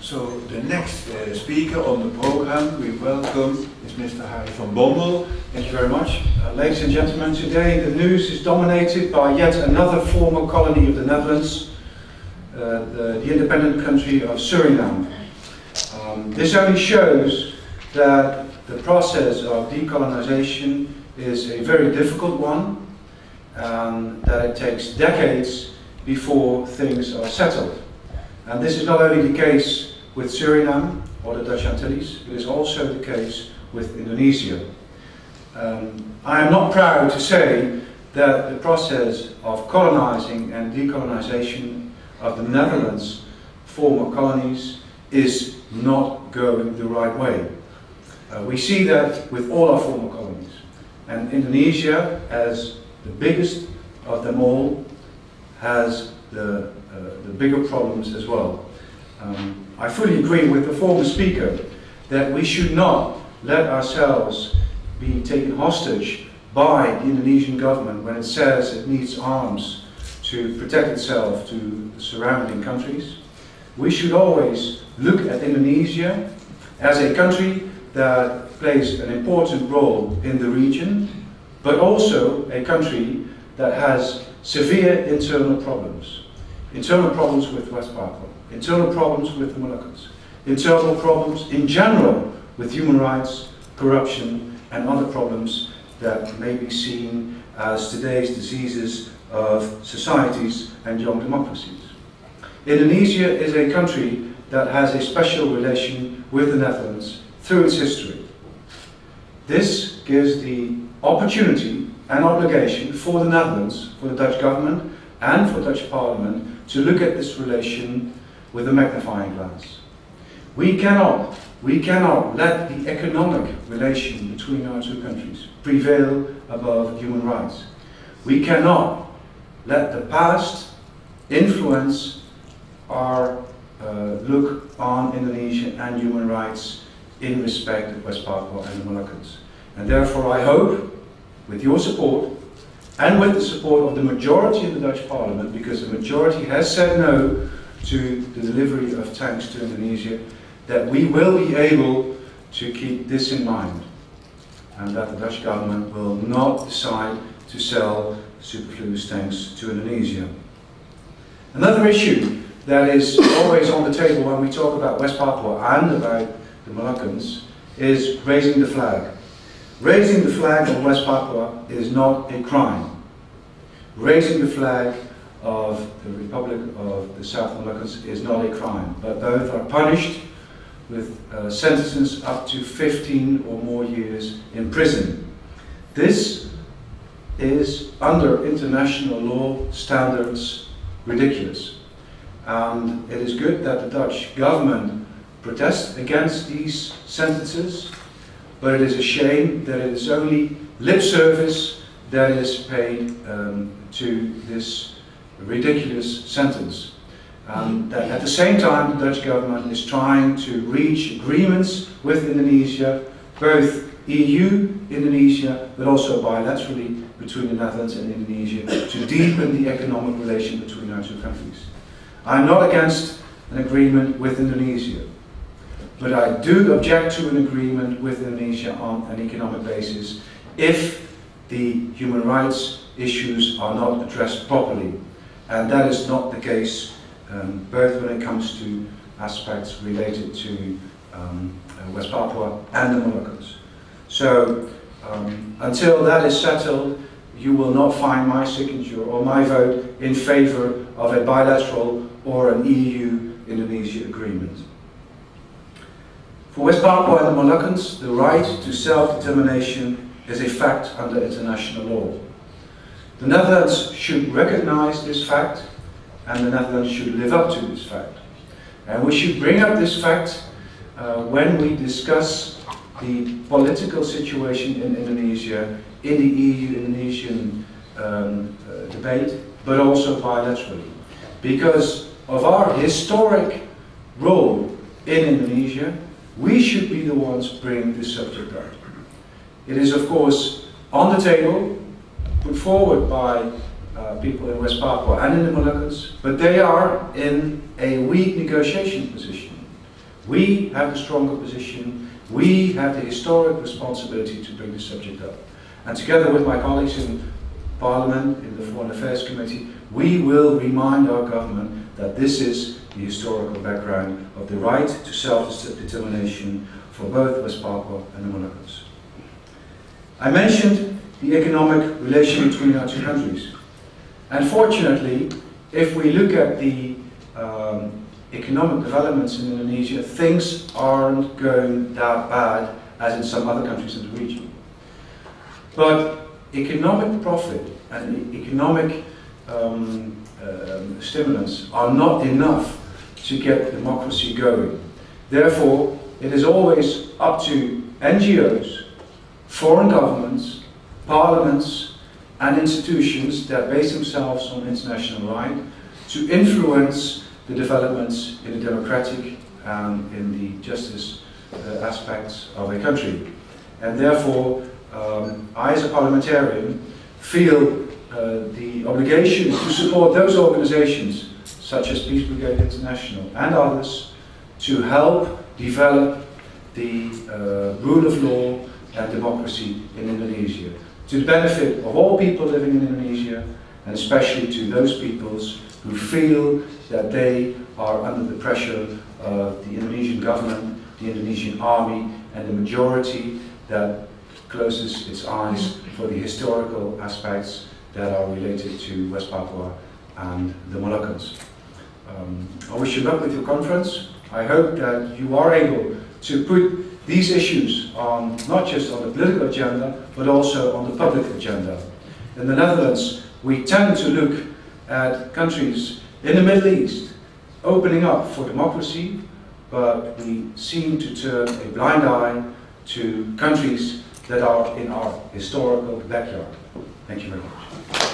So the next speaker on the program we welcome is Mr. Harry van Bommel. Thank you very much. Ladies and gentlemen, today the news is dominated by yet another former colony of the Netherlands, the independent country of Suriname. This only shows that the process of decolonization is a very difficult one, and that it takes decades before things are settled. And this is not only the case with Suriname or the Dutch Antilles, it is also the case with Indonesia. I am not proud to say that the process of colonizing and decolonization of the Netherlands' former colonies is not going the right way. We see that with all our former colonies. And Indonesia, as the biggest of them all, has the bigger problems as well. I fully agree with the former speaker that we should not let ourselves be taken hostage by the Indonesian government when it says it needs arms to protect itself to the surrounding countries. We should always look at Indonesia as a country that plays an important role in the region, but also a country that has severe internal problems. Internal problems with West Papua, internal problems with the Moluccas, internal problems in general with human rights, corruption, and other problems that may be seen as today's diseases of societies and young democracies. Indonesia is a country that has a special relation with the Netherlands through its history. This gives the opportunity and obligation for the Netherlands, for the Dutch government, and for the Dutch Parliament to look at this relation with a magnifying glass. We cannot let the economic relation between our two countries prevail above human rights. We cannot let the past influence our look on Indonesia and human rights in respect of West Papua and the Moluccas. And therefore I hope, with your support, and with the support of the majority in the Dutch Parliament, because the majority has said no to the delivery of tanks to Indonesia, that we will be able to keep this in mind, and that the Dutch government will not decide to sell superfluous tanks to Indonesia. Another issue that is always on the table when we talk about West Papua and about the Moluccans is raising the flag. Raising the flag of West Papua is not a crime. Raising the flag of the Republic of the South Moluccas is not a crime, but both are punished with sentences up to 15 or more years in prison. This is, under international law standards, ridiculous. And it is good that the Dutch government protests against these sentences, but it is a shame that it is only lip service that is paid to this ridiculous sentence. That at the same time the Dutch government is trying to reach agreements with Indonesia, both EU, Indonesia, but also bilaterally between the Netherlands and Indonesia, to deepen the economic relation between our two countries. I am not against an agreement with Indonesia, but I do object to an agreement with Indonesia on an economic basis if the human rights issues are not addressed properly. And that is not the case, both when it comes to aspects related to West Papua and the Moluccas. So until that is settled, you will not find my signature or my vote in favor of a bilateral or an EU-Indonesia agreement. For West Papua and the Moluccans, the right to self-determination is a fact under international law. The Netherlands should recognize this fact, and the Netherlands should live up to this fact. And we should bring up this fact when we discuss the political situation in Indonesia, in the EU-Indonesian debate, but also bilaterally. Because of our historic role in Indonesia, we should be the ones bringing this subject up. It is, of course, on the table, put forward by people in West Papua and in the Moluccas, but they are in a weak negotiation position. We have the stronger position. We have the historic responsibility to bring the subject up. And together with my colleagues in Parliament, in the Foreign Affairs Committee, we will remind our government that this is the historical background of the right to self-determination for both West Papua and the Moluccas. I mentioned the economic relation between our two countries. Unfortunately, if we look at the economic developments in Indonesia, things aren't going that bad as in some other countries in the region. But economic profit and economic stimulants are not enough to get democracy going. Therefore, it is always up to NGOs, foreign governments, parliaments, and institutions that base themselves on international right to influence the developments in the democratic and in the justice aspects of a country. And therefore, I as a parliamentarian feel the obligation to support those organizations such as Peace Brigade International and others to help develop the rule of law and democracy in Indonesia, to the benefit of all people living in Indonesia, and especially to those peoples who feel that they are under the pressure of the Indonesian government, the Indonesian army, and the majority that closes its eyes for the historical aspects that are related to West Papua and the Moluccas. I wish you luck with your conference. I hope that you are able to put these issues on, not just on the political agenda, but also on the public agenda. In the Netherlands, we tend to look at countries in the Middle East opening up for democracy, but we seem to turn a blind eye to countries that are in our historical backyard. Thank you very much.